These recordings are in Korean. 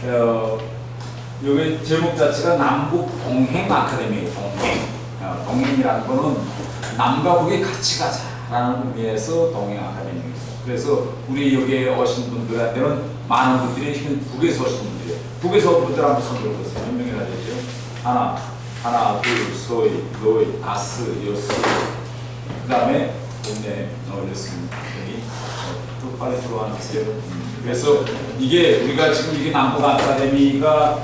여기 제목 자체가 남북 동행 아카데미 동행. 동행이라는 거는 남과 북이 같이 가자라는 의미에서 동행 아카데미입니다. 그래서 우리 여기에 오신 분들한테는 많은 분들이 북에서 오신 분들이에요. 북에서 온 분들 한번 손 들어보세요. 몇 명이나 되죠? 하나, 둘, 서이, 너이, 다스, 여섯. 그 다음에 동네 올렸습니다. 여기 또 빨리 들어와주세요. 그래서 이게 우리가 지금 이게 남북 아카데미가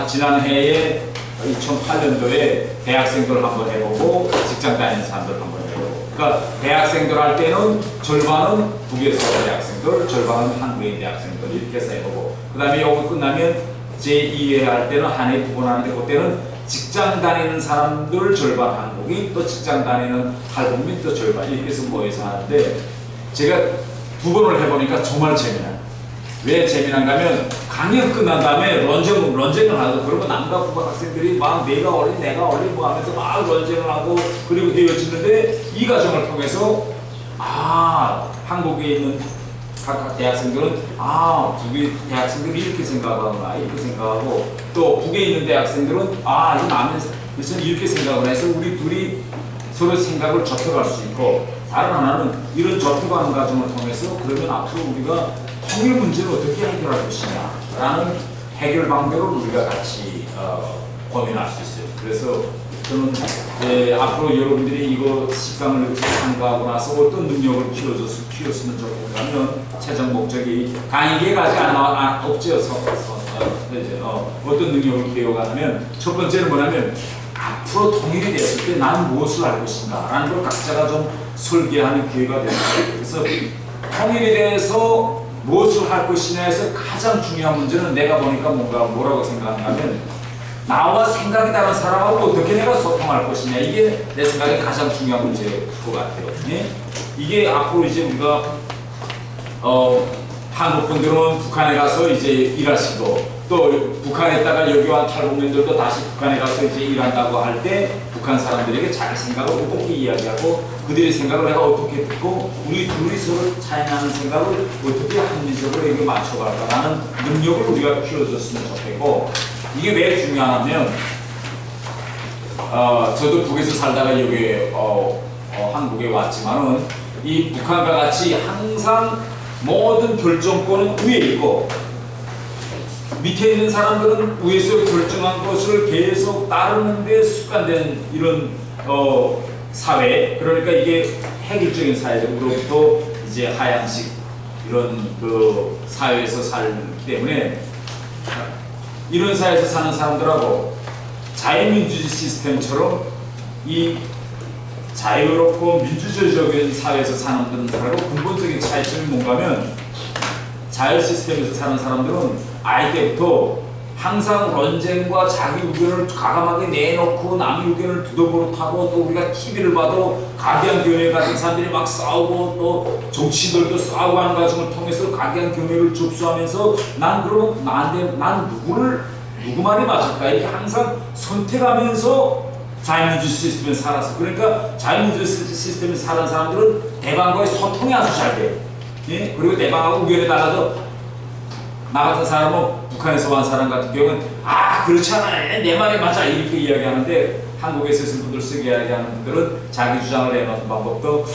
지난해에 2008년도에 대학생들 한번 해보고 직장 다니는 사람들 한번 해보고, 그러니까 대학생들 할 때는 절반은 북에서 대학생들, 절반은 한국인 대학생들 이렇게 해서 해보고, 그 다음에 이거 끝나면 제2회 할 때는 한 해 두 번 하는데 그때는 직장 다니는 사람들 절반 한국인, 또 직장 다니는 탈북민 또 절반 이렇게 해서 모여서 하는데, 제가 두 번을 해보니까 정말 재미나요. 왜 재미난가 하면 강연 끝난 다음에 런쟁을 하고, 그러고 남과 북 학생들이 막 내가 올리 뭐 하면서 막 런쟁을 하고 그리고 헤어지는데, 이 과정을 통해서 한국에 있는 각 대학생들은 북의 대학생들이 이렇게 생각하구나 이렇게 생각하고, 또 북에 있는 대학생들은 이 남에서 이렇게 생각을 해서 우리 둘이 서로 생각을 좁혀갈 수 있고, 다른 하나는 이런 좁혀가는 과정을 통해서 그러면 앞으로 우리가 통일 문제를 어떻게 해결할 것이냐라는 해결 방법을 우리가 같이 고민할 수 있어요. 그래서 저는 앞으로 여러분들이 이거 식강을 참가하고 나서 어떤 능력을 키웠으면 좋겠냐면, 최종 목적이 강의계가 아직 없죠. 어떤 능력을 키워가냐면, 첫 번째는 뭐냐면 앞으로 통일이 됐을 때 나는 무엇을 할 것인가 라는 걸 각자가 좀 설계하는 기회가 됩니다. 그래서 통일에 대해서 무엇을 할 것이냐에서 가장 중요한 문제는 내가 보니까 뭐라고 생각하냐면, 나와 생각이 다른 사람하고 어떻게 내가 소통할 것이냐, 이게 내 생각에 가장 중요한 문제일 것 같아요. 예? 이게 앞으로 이제 우리가 한국 분들은 북한에 가서 이제 일하시고, 또 북한에 있다가 여기 와 탈북민들도 다시 북한에 가서 이제 일한다고 할 때 북한 사람들에게 자기 생각을 어떻게 이야기하고, 그들의 생각을 내가 어떻게 듣고, 우리 둘이 서로 차이나는 생각을 어떻게 합리적으로 이렇게 맞춰갈까라는 능력을 우리가 키워줬으면 좋겠고, 이게 왜 중요하냐면, 저도 북에서 살다가 여기 한국에 왔지만은, 이 북한과 같이 항상 모든 결정권은 위에 있고, 밑에 있는 사람들은 위에서 결정한 것을 계속 따르는데 습관된 이런 사회, 그러니까 이게 획일적인 사회적으로부터 이제 하향식 이런 그 사회에서 살기 때문에, 이런 사회에서 사는 사람들하고 자유민주주의 시스템처럼 이 자유롭고 민주주의적인 사회에서 사는 분들하고 근본적인 차이점이 뭔가 하면, 자유 시스템에서 사는 사람들은 아이 때부터 항상 론쟁과 자기 의견을 과감하게 내놓고 남의 의견을 두더부릇하고, 또 우리가 TV를 봐도 가계한 교묘 같은 사람들이 막 싸우고, 또 정치들도 싸우고 하는 과정을 통해서 가계한 교묘를 접수하면서 난 그러면 난 누구 말이 맞을까 이렇게 항상 선택하면서 자유민주 시스템에 살아서, 그러니까 자유민주 시스템에 사는 사람들은 대방과의 소통이 아주 잘 돼요. 예? 그리고 대방하고 의견에 달라도, 나 같은 사람은 북한에서 온 사람 같은 경우는 그렇지 않아요, 내 말이 맞아 이렇게 이야기하는데, 한국에서 있는 분들 쓰게 이야기하는 분들은 자기 주장을 내놓는 방법도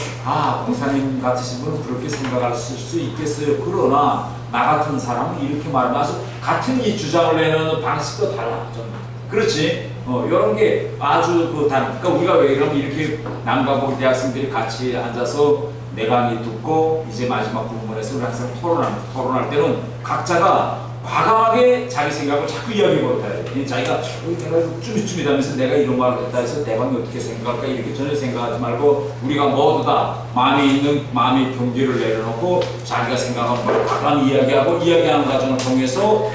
공사님 같으신 분은 그렇게 생각할 수 있겠어요. 그러나 나 같은 사람은 이렇게 말하면서 같은 이 주장을 내놓는 방식도 달라. 좀 그렇지. 이런 게 아주 그러니까 우리가 왜 그러면 이렇게 남과 북 대학생들이 같이 앉아서 내 강의 듣고 이제 마지막 부분에서 우리 항상 토론할 때는 각자가 과감하게 자기 생각을 자꾸 이야기해보려 해요. 자기가 내가 쭈밋쭈밋하면서 내가 이런 말을 했다 해서 대방이 어떻게 생각할까 이렇게 전혀 생각하지 말고, 우리가 모두 다 마음의 경계를 내려놓고 자기가 생각하는 걸 과감히 이야기하는 과정을 통해서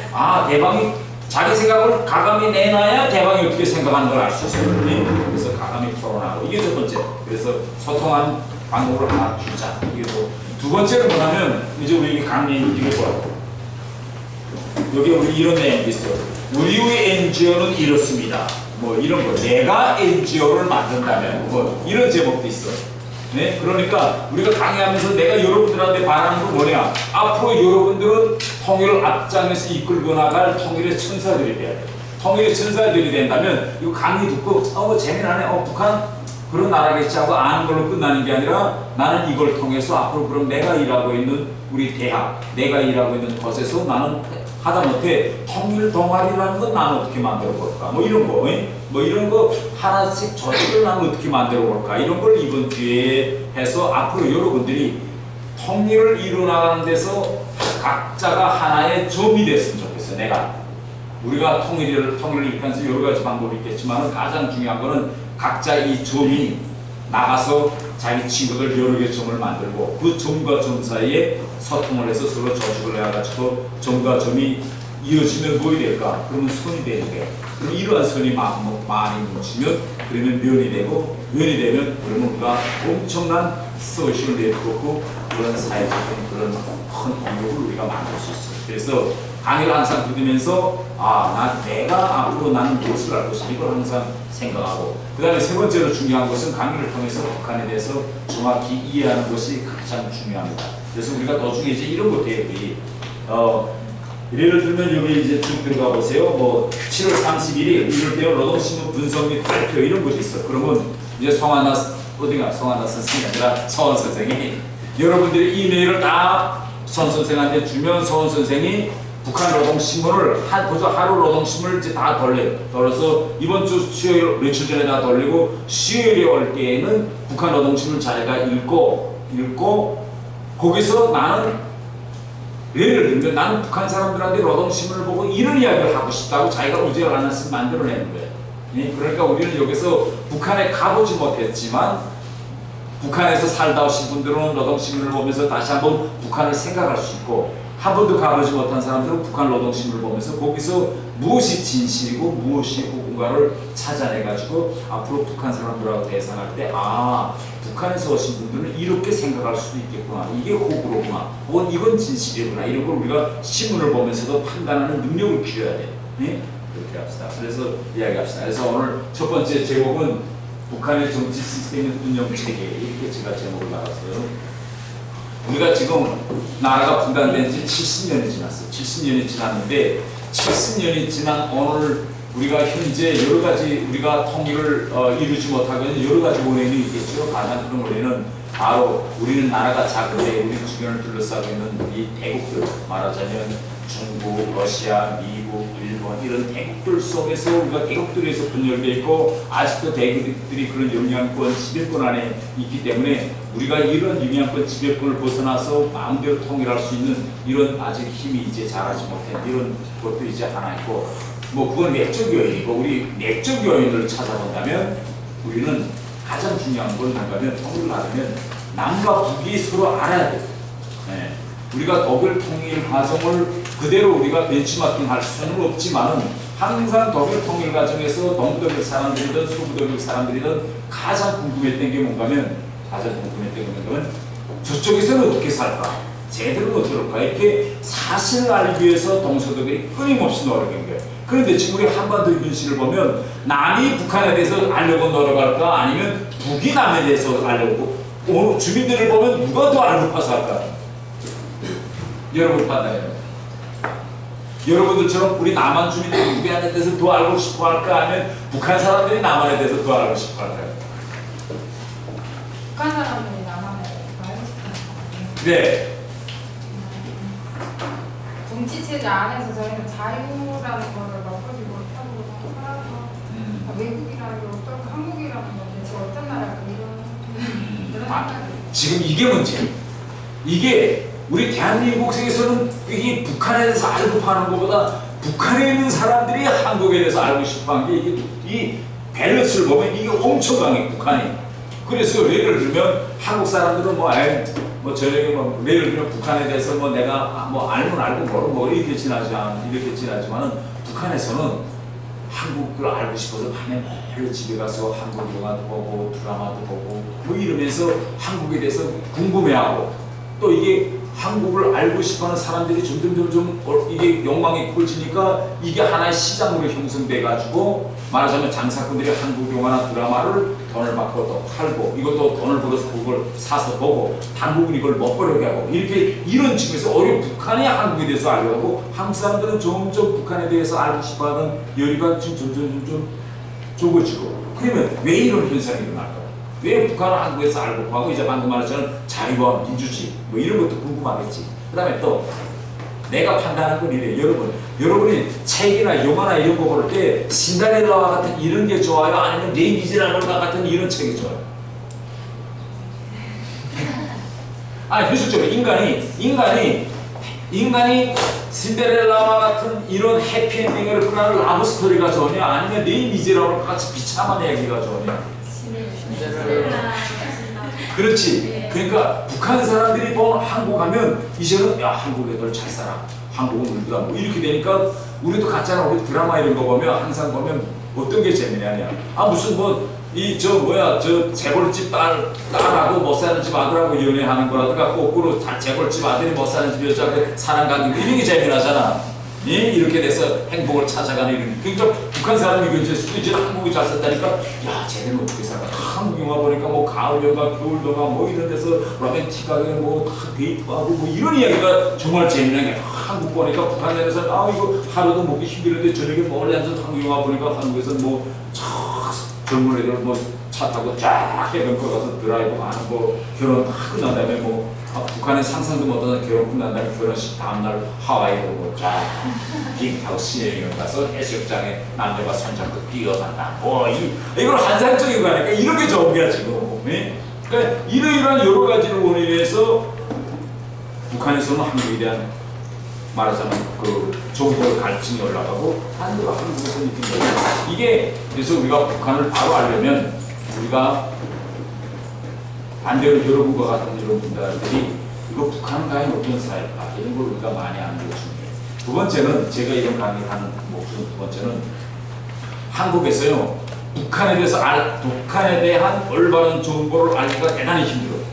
대방이 자기 생각을 과감히 내놔야 대방이 어떻게 생각하는 걸 알 수 있어요. 그래서 과감히 토론하고, 이게 첫 번째. 그래서 소통한 방법을 하나 주자. 이게 두 번째는 뭐냐면, 이제 우리 강의 이거 뭐야? 여기 우리 이런 내용도 있어요. 우리의 NGO는 이렇습니다. 뭐 이런 거. 내가 NGO를 만든다면 뭐 이런 제목도 있어. 네? 그러니까 우리가 강의하면서 내가 여러분들한테 바라는 건 뭐냐? 앞으로 여러분들은 통일을 앞장에서 이끌고 나갈 통일의 천사들이 돼야 돼. 통일의 천사들이 된다면 이거 강의 듣고 뭐 재미나네, 북한 그런 나라겠지 하고 아는 걸로 끝나는 게 아니라 나는 이걸 통해서 앞으로 그럼 내가 일하고 있는 우리 대학, 내가 일하고 있는 곳에서 나는 하다못해 통일 동아리라는 건 나는 어떻게 만들어 볼까? 뭐 이런 거, 뭐 이런 거 하나씩 조직을 나는 어떻게 만들어 볼까? 이런 걸 이번 기회에 해서 앞으로 여러분들이 통일을 이루어나가는 데서 각자가 하나의 점이 됐으면 좋겠어요. 내가 우리가 통일을 일으키면서 여러 가지 방법이 있겠지만 가장 중요한 거는 각자 이 점이 나가서 자기 친구들 여러 개 점을 만들고 그 점과 점 사이에 소통을 해서 서로 조직을 해가지고 점과 점이 이어지면 뭐이 될까? 그러면 선이 되는 거예요. 그럼 이러한 선이 많이 뭉치면 그러면 면이 되고, 면이 되면 그러면 우리가 엄청난 소셜 네트워크, 그런 사회적인 그런 큰 동력을 우리가 만들 수 있어요. 그래서 강의를 항상 들으면서 내가 앞으로 나는 무엇을 할 것인지 이걸 항상 생각하고, 그 다음에 세 번째로 중요한 것은 강의를 통해서 북한에 대해서 정확히 이해하는 것이 가장 중요합니다. 그래서 우리가 나중에 이제 이런 것들이 예를 들면 여기 이제 쭉 들어가 보세요. 뭐 7월 31일 이럴 때 노동신문 분석 및 발표 이런 것이 있어. 그러면 이제 성하나 선생이 아니라 서원 선생이 여러분들이 이메일을 다 선 선생한테 주면 서원 선생이 북한 노동신문을 하루 노동신문을 이제 다 돌려서 이번 주 수요일 며칠 전에 다 돌리고 수요일에 올 때에는 북한 노동신문을 자기가 읽고 거기서 나는 예를 들면 나는 북한 사람들한테 노동신문을 보고 이런 이야기를 하고 싶다고 자기가 의지를 하나씩 만들어내는 거예요. 그러니까 우리는 여기서 북한에 가보지 못했지만 북한에서 살다 오신 분들은 노동신문을 보면서 다시 한번 북한을 생각할 수 있고, 한 번도 가보지 못한 사람들은 북한 노동신문을 보면서 거기서 무엇이 진실이고 무엇이 호구가를 찾아내가지고 앞으로 북한 사람들하고 대상할 때 북한에서 오신 분들은 이렇게 생각할 수도 있겠구나, 이게 호구로구나, 혹은 이건 진실이구나, 이런 걸 우리가 신문을 보면서도 판단하는 능력을 키워야 돼. 그렇게 합시다. 그래서 이야기합시다. 그래서 오늘 첫 번째 제목은 북한의 정치 시스템의 운영체계, 이렇게 제가 제목을 나갔어요. 우리가 지금 나라가 분단된 지 70년이 지났어요. 70년이 지났는데 70년이 지난 오늘 우리가 현재 여러 가지 우리가 통일을 이루지 못하고 있는 여러 가지 원인이 있겠죠. 가장 큰 원인은 바로 우리는 나라가 작은데 우리 주변을 둘러싸고 있는 이 대국들, 말하자면 중국, 러시아, 미국, 일본 이런 대국들 속에서 우리가 대국들에서 분열되어 있고 아직도 대국들이 그런 영향권, 지배권 안에 있기 때문에 우리가 이런 영향권, 지배권을 벗어나서 마음대로 통일할 수 있는 이런 아직 힘이 이제 자라지 못한 이런 것도 이제 하나 있고, 뭐 그건 내적 요인이고, 우리 내적 요인을 찾아본다면 우리는 가장 중요한 건 뭔가면 통일을 하려면 남과 북이 서로 알아야 돼요. 우리가 독일 통일 과정을 그대로 우리가 벤치마킹 할 수는 없지만은 항상 독일 통일 과정에서 동독일 사람들이든 서부독일 사람들이든 가장 궁금했던 게 뭔가면 저쪽에서는 어떻게 살까? 쟤들은 어떻게 할까? 이렇게 사실을 알기 위해서 동서독일이 끊임없이 노력한 거예요. 그런데 지금 우리 한반도 현실을 보면 남이 북한에 대해서 알려고 노력할까? 아니면 북이 남에 대해서 알려고? 오늘 주민들을 보면 누가 더 알고 파서 할까? 여러분 판단해요. 여러분들처럼 우리 남한 주민들이 북한에 대해서 더 알고 싶어 할까? 아니면 북한 사람들이 남한에 대해서 더 알고 싶어 할까요? 북한 사람들이 남한에 알고 싶어. 네. 정치체제 안에서 저희는 자유라는 거를 맛보지 못하고 살아서 외국이라는 게 어떤, 한국이라는 건 대체 어떤 나라가 이런 생각이. 지금 이게 문제예요. 이게 우리 대한민국에서는 이게 북한에 대해서 알고 파는 것보다 북한에 있는 사람들이 한국에 대해서 알고 싶어한 게 이게 이 밸런스를 보면 이게 엄청 강해, 북한이. 그래서 예를 들면 한국 사람들은 저에게 예를 들면 북한에 대해서 내가 알면 알고 모르고 이렇게 지나지만은 북한에서는 한국을 알고 싶어서 밤에 매일 집에 가서 한국 영화도 보고 드라마도 보고 이러면서 한국에 대해서 궁금해하고, 또 이게 한국을 알고 싶어하는 사람들이 점점 이게 욕망이 커지니까 이게 하나의 시장으로 형성돼 가지고 말하자면 장사꾼들이 한국 영화나 드라마를 돈을 받고 또 팔고 이것도 돈을 벌어서 그걸 사서 보고 한국은 이걸 먹보려고 하고 이렇게 이런 측면에서 오히려 북한이 한국에 대해서 알려고 하고 한국 사람들은 점점 북한에 대해서 알고 싶어하는 열의가 지금 점점 적어지고 그러면 왜 이런 현상이 일어날까요? 왜 북한은 한국에서 알고 하고 이제 방금 말했잖아요 자유와 민주주의 뭐 이런 것도 궁금하겠지. 그 다음에 또 내가 판단한 건 이래요. 여러분이 책이나 영화나 이런 거 볼 때 신데렐라와 같은 이런 게 좋아요? 아니면 레이미제라블과 같은 이런 책이 좋아요? 아니 현실적으로 인간이 신데렐라와 같은 이런 해피엔딩을 그런 라브 스토리가 좋으냐 아니면 레이미제라블과 같이 비참한 얘기가 좋으냐? 그렇지. 그러니까 북한 사람들이 보면 한국 가면 이제는 야 한국 애들 잘 살아. 한국은 우리보다 뭐 이렇게 되니까 우리도 같잖아. 우리 드라마 이런 거 보면 항상 보면 어떤 게 재미나냐. 아 무슨 뭐 이 저 뭐야 저 재벌집 딸하고 못 사는 집 아들하고 연애하는 거라든가 거꾸로 재벌집 아들이 못 사는 집 여자하고 사랑 관계 이런 게 재미나잖아. 이렇게 돼서 행복을 찾아가는 이런. 그러니까 북한 사람이 이제 한국이 잘 살다니까 야 쟤네는 어떻게 살아? 한국 영화 보니까 뭐 가을 영화, 겨울 영화 뭐 이런 데서 로맨틱하게 뭐 다 데이트하고 뭐 이런 이야기가 정말 재미난 게 한국 보니까 북한에서 아 이거 하루도 먹기 힘들는데 저녁에 멀리 앉아서 한국 영화 보니까 한국에서 뭐 젊은 애들 뭐 차 타고 쫙 해변가 가서 드라이브 하는 거 결혼 다 끝난 다음에 뭐 북한에 상상도 못하는 결혼 끝난 다음에 결혼식 다음날 하와이로 뭐쫙 비행기 타고 시내여행 가서 해수욕장에 남녀가 손잡고 뛰어간다. 이걸 환상적인 거니까 이런 게 좋은 거야 지금. 그러니까 이러이러한 여러 가지를 원인해서 북한에서는 한국에 대한 말하자면 그 정보의 갈증이 올라가고 반대로 한국에서는 느낀 거예요. 이게 그래서 우리가 북한을 바로 알려면 우리가 반대로 여러분과 같은 이런 분들이 이거 북한은 과연 어떤 사회일까 이런 걸 우리가 많이 아는 게 중요해요. 두 번째는 제가 이런 강의를 하는 목적은 두 번째는 한국에서요 북한에 대한 올바른 정보를 알기가 대단히 힘들어요.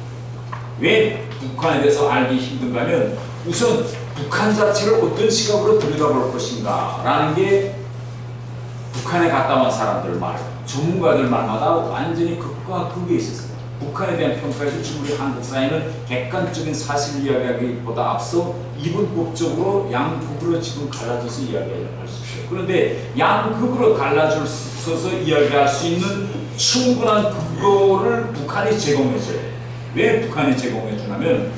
왜 북한에 대해서 알기 힘든가 하면 우선 북한 자체를 어떤 시각으로 들여다볼 것인가 라는 게 북한에 갔다 온 사람들 말, 전문가들 말마다 완전히 극과 극에 있었어요. 북한에 대한 평가에서 지금 우리 한국 사회는 객관적인 사실을 이야기하기보다 앞서 이분법적으로 양극으로 지금 갈라져서 이야기할 수 있어요. 그런데 양극으로 갈라져서 이야기할 수 있는 충분한 근거를 북한이 제공해줘요. 왜 북한이 제공해주냐면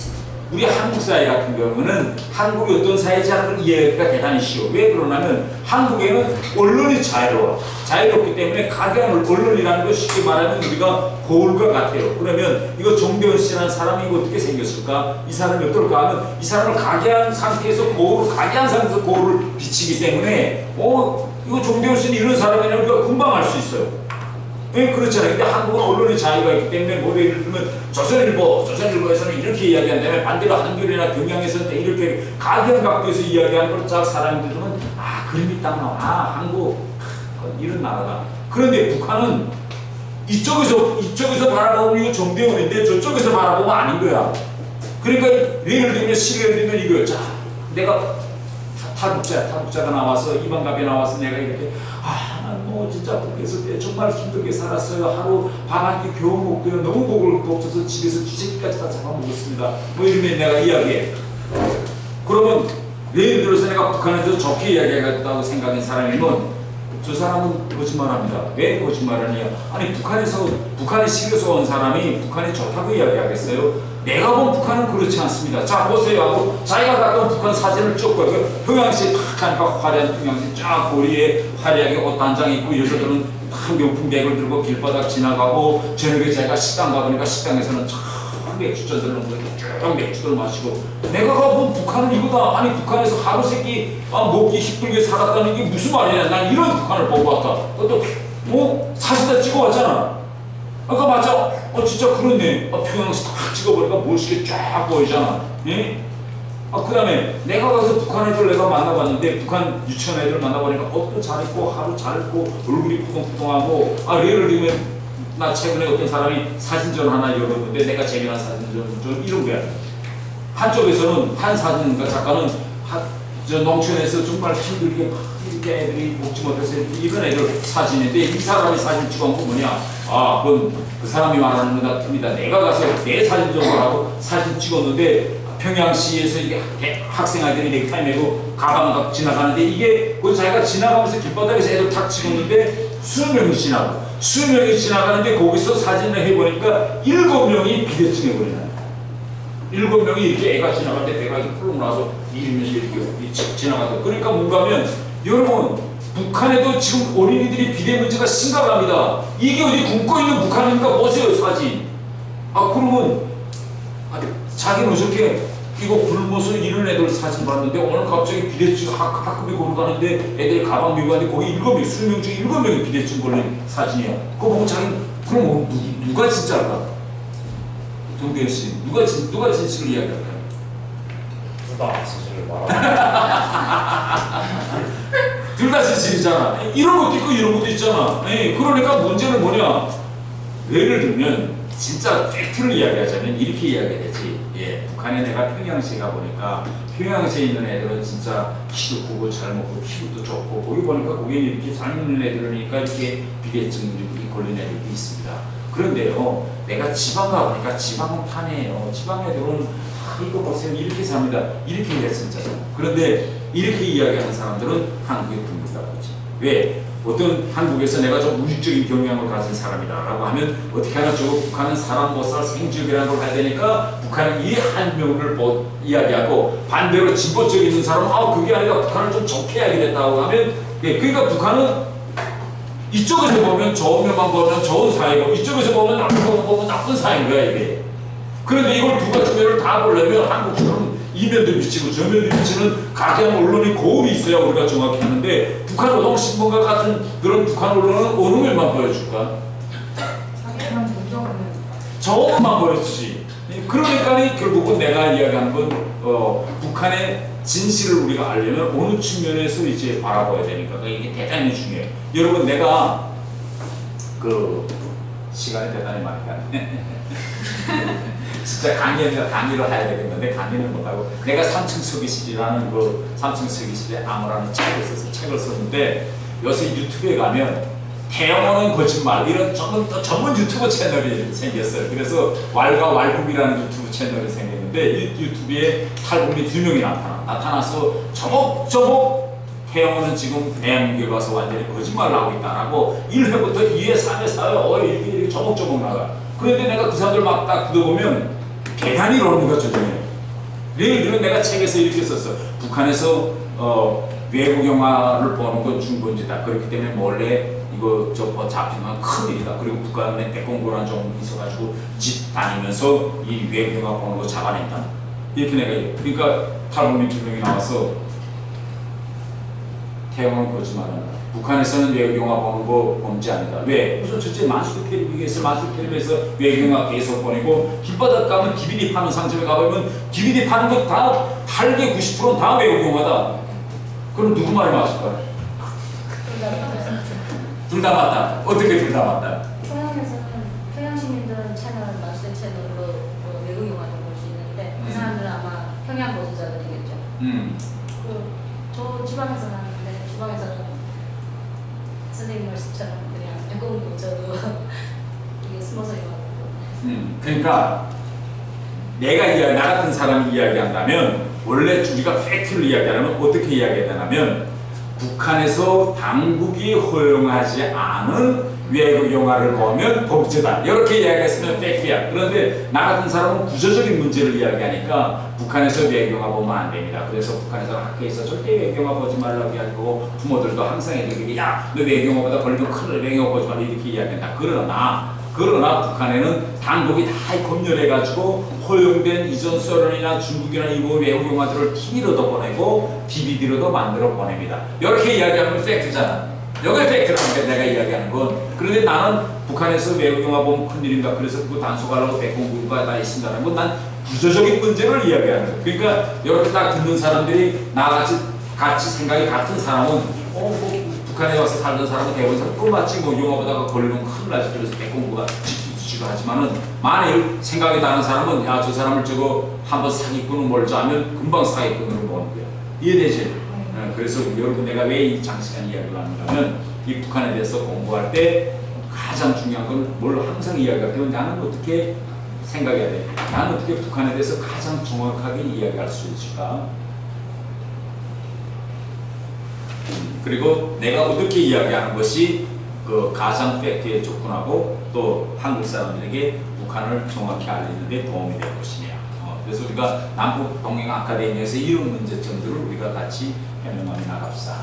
우리 한국 사회 같은 경우는 한국이 어떤 사회인지 하는 걸 이해하기가 대단히 쉬워. 왜 그러냐면 한국에는 언론이 자유롭기 때문에 각양 언론이라는 걸 쉽게 말하면 우리가 거울과 같아요. 그러면 이거 정대원 씨라는 사람이 이거 어떻게 생겼을까? 이 사람이 어떨까 하면 이 사람을 각양 상태에서 거울을 비치기 때문에 이거 정대원 씨는 이런 사람이라는 걸 금방 알 수 있어요. 네, 그렇잖아요. 근데 한국은 언론의 자유가 있기 때문에 뭐 예를 들면 조선일보에서는 이렇게 이야기한다면 반대로 한겨레나 경향에서는 이렇게 각양각도에서 이야기하는 걸 쫙 사람들이 들으면 그림이 딱 나와. 한국 이런 나라다. 그런데 북한은 이쪽에서 바라보면 이거 정대원인데 저쪽에서 바라보면 아닌 거야. 그러니까 예를 들면 시를 들면 이거요. 자, 내가 타국자가 나와서 이방갑에 나와서 내가 이렇게 뭐 진짜 북에서 때 정말 힘들게 살았어요. 하루 밥 한 끼 겨우 먹고요. 너무 목을 없어서 집에서 쥐새끼까지 다 잡아먹었습니다. 뭐 이러면 내가 이야기해. 그러면 예를 들어서 내가 북한에 대해서 좋게 이야기하겠다고 생각한 사람이면 저 사람은 거짓말합니다. 왜 거짓말하냐? 아니 북한에 실려서 온 사람이 북한이 좋다고 이야기하겠어요? 내가 본 북한은 그렇지 않습니다. 자 보세요 하고 자기가 갔던 북한 사진을 찍고 평양시 탁 하니까 화려한 평양시 쫙 거리에 화려하게 옷 단장 입고 여자들은 탁 명품 백을 들고 길바닥 지나가고 저녁에 자기가 식당 가보니까 식당에서는 쫙 맥주잔들을 쭉 맥주를 마시고 내가 가본 북한은 이거다. 아니 북한에서 하루 세끼 먹기 힘들게 살았다는 게 무슨 말이냐. 난 이런 북한을 보고 왔다. 또 사진 다 찍어왔잖아. 아까 맞아. 진짜 그렇네. 평양에서 딱 찍어보니까 멋있게 쫙 보이잖아. 예? 그 다음에 내가 가서 북한 애들 내가 만나봤는데 북한 유치원 애들 만나보니까 옷도 잘 입고 하루 잘 입고 얼굴이 푸동푸동하고 예를 들면 나 최근에 어떤 사람이 사진전 하나 열었는데 내가 재미난 사진전 이런 거야. 한쪽에서는 한 사진가 작가는 저 농촌에서 정말 힘들게 이렇게 애들이 먹지 못해서 이런 애들 사진인데 이 사람이 사진 찍어온 건 뭐냐? 아, 그건 그 사람이 말하는 것 같습니다. 내가 가서 내 사진 정보라고 사진 찍었는데 평양시에서 이게 학생아들이 넥타이 메고 가방 지나가는데 이게 그 자기가 지나가면서 길바닥에서 애들 탁 찍었는데 수명이 지나가는데 거기서 사진을 해보니까 7명이 비대증에 걸리나요? 7명이 이렇게 애가 지나갈 때 배가 이렇게 풀고 나서 이러면서 이렇게 지나가다. 그러니까 뭔가 하면 여러분 북한에도 지금 어린이들이 비대 문제가 심각합니다. 이게 어디 굶고 있는 북한입니까? 보세요 사진. 아 그러면 자기는 어저께 이거 굶어서 이런 애들 사진 봤는데 오늘 갑자기 비대증 학급이 걸어 가는데 애들이 가방 메고 가는데 거기 7명, 수명 중에 7명이 비대증 걸린 사진이야. 그거 보고 자기는 그럼 뭐, 누가 진짜일까? 정대현 씨, 누가 진실을 이야기할까요? 둘 다 진실을 말하고 둘 다 진실이잖아. 이런 것도 있고 이런 것도 있잖아. 그러니까 문제는 뭐냐? 예를 들면 진짜 팩트를 이야기하자면 이렇게 이야기되지. 북한에 내가 평양시에 가보니까 평양시에 있는 애들은 진짜 키도 크고 잘 먹고 피부도 좋고 거기 보니까 거기에 이렇게 잘 먹는 애들이니까 이렇게 비대증이 걸린 애들도 있습니다. 그런데요, 내가 지방 가보니까 지방은 판이에요. 지방 애들은 이거 보세요 이렇게 삽니다. 이렇게 이야기했잖아요. 그런데 이렇게 이야기하는 사람들은 한국에 듭는다고 하지. 왜? 어떤 한국에서 내가 좀 무직적인 경향을 가진 사람이다라고 하면 어떻게 하나 저거 북한은 사람 못 살 생지역이라는 걸 해야 되니까 북한은 이 한 명을 이야기하고 반대로 진보적인 있는 사람은 그게 아니라 북한을 좀 좋게 이야기했다고 하면 그러니까 북한은 이쪽에서 보면 좋은 면만 보면 좋은 사회고 이쪽에서 보면 나쁜 면만 보면 나쁜 사회인 거야 이게. 그런데 이걸 두 가지 면을 다 보려면 한국처럼 이면도 미치고 저면도 미치는 가장 언론이 거울이 있어야 우리가 정확히 하는데 북한 노동신문과 같은 그런 북한 언론은 어느 면만 보여줄까? 자기만 무조건 저것만 보여주지. 그러니까 결국은 내가 이야기하는 건 북한의 진실을 우리가 알려면 어느 측면에서 이제 바라봐야 되니까 이게 대단히 중요해요. 여러분 내가 그 시간이 대단히 많이 가네. 진짜 강의를 해야 되겠는데 강의는 못하고 내가 3층 서기실이라는 그 3층 서기실에 암호라는 책을 썼는데 요새 유튜브에 가면 태영호는 거짓말 이런 전문 유튜브 채널이 생겼어요. 그래서 왈과 왈국이라는 유튜브 채널이 생겼는데 이 유튜브에 탈북민 2명이 나타나서 저목저목 태영호는 지금 대한민국에 가서 완전히 거짓말을 하고 있다라고 1회부터 2회, 3회, 4회 이렇게 저목저목 나가. 그런데 내가 그 사람들 막 딱 들어보면 대단히 논리가 조정해요. 예를 들면 내가 책에서 이렇게 썼어. 북한에서 외국 영화를 보는 건 중범죄다. 그렇기 때문에 몰래 이거 잡히면 큰일이다. 그리고 북한에 대공고라는 종이 있어가지고 집 다니면서 이 외국 영화 보는 거 잡아낸다. 이렇게 내가 그러니까 탈북민 2명이 나와서 태영은 거짓말한다. 북한에서는 외국 영화 보는 거 범죄 아니다. 왜? 우선 첫째 만수르 텔레비에서 외국 영화 계속 보내고 길바닥 가면 DVD 파는 상점에 가보면 DVD 파는 거 다 8개 90%는 다 외국 영화다. 그럼 누구 말이 맞을까? 둘 다 맞다. 어떻게 둘 다 맞다? 평양에서는 평양 시민들은 채널 마스 채널로 외국 영화를 볼 수 있는데 그 사람들은 아마 평양 거주자들이겠죠. 저 지방에서 나는데 지방에서는 선생님 말씀처럼 그냥 배꼽 저도 이게 숨어서 영화를 그러니까 내가 나 같은 사람이 이야기한다면 원래 우리가 팩트를 이야기하려면 어떻게 이야기해야 되냐면 북한에서 당국이 허용하지 않은 외국 영화를 보면 범죄다. 이렇게 이야기했으면 팩트야. 그런데 나 같은 사람은 구조적인 문제를 이야기하니까 북한에서 외국 영화 보면 안 됩니다. 그래서 북한에서 학교에서 절대 외국 영화 보지 말라고 이야기하고 부모들도 항상 애들에게 야, 너 외국 영화보다 걸리면 큰일 외국 영화 보지 말라 이렇게 이야기한다. 그러나 북한에는 당국이 다 검열해가지고 허용된 이전 소련이나 중국이나 일본 외국 영화들을 TV로도 보내고 DVD로도 만들어 보냅니다. 이렇게 이야기하면 팩트잖아. 여기 팩트라는 게 내가 이야기하는 건. 그런데 나는 북한에서 외국 영화 보면 큰일인가 그래서 그거 단속하려고 대공부가 다 있습니다라는 건 난 구조적인 문제를 이야기하는 거예요. 그러니까 이렇게 딱 듣는 사람들이 나같이 생각이 같은 사람은 북한에 와서 살던 사람은 대부분 끝맞지 영화보다가 걸리면 큰일 나지. 그래서 대공부가 지지도 하지만은 만일 생각이 나는 사람은 야, 저 사람을 저거 한번 사기꾼을 몰자 하면 금방 사기꾼으로 보는 거야. 이해되지? 그래서 여러분 내가 왜 이 장시간 이야기를 하는가면 이 북한에 대해서 공부할 때 가장 중요한 건 뭘 항상 이야기할 때 나는 어떻게 생각해야 돼? 나는 어떻게 북한에 대해서 가장 정확하게 이야기할 수 있을까? 그리고 내가 어떻게 이야기하는 것이 그 가상 팩트에 접근하고 또 한국 사람들에게 북한을 정확히 알리는 데 도움이 될 것이냐. 그래서 우리가 남북 동행 아카데미에서 이런 문제점들을 우리가 같이 해명하며 나갑시다.